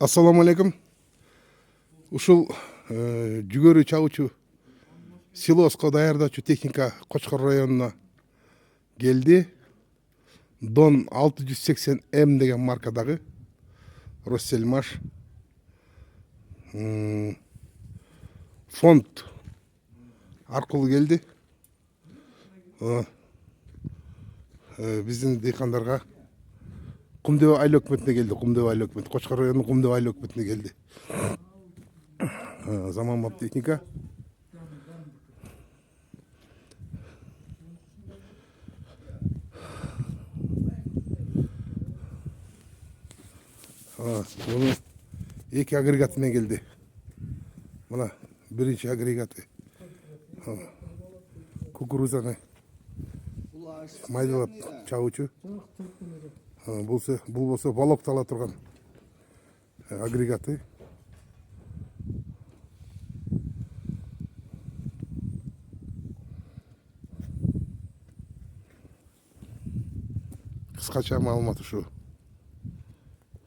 Assalamu alaikum. Ушул жүгөрү чабуучу силоско даярдоочу техника Кочкор районуна келди. Дон 680М деген маркадагы Россельмаш фонд аркылуу келди. Биздин дыйкандарга Кумдебе айыл өкмөтүнө келди. Кумдебе айыл өкмөтү, Кочкор районунун Кумдебе айыл өкмөтүнө келди. Заманбап техника. Bunu iki agregatına geldi. Buna birinci agregatı. Kukuruzаны майдалап чабуучу. Бул болсо балоктала турган агрегаты. Кыскача маалымат ушу.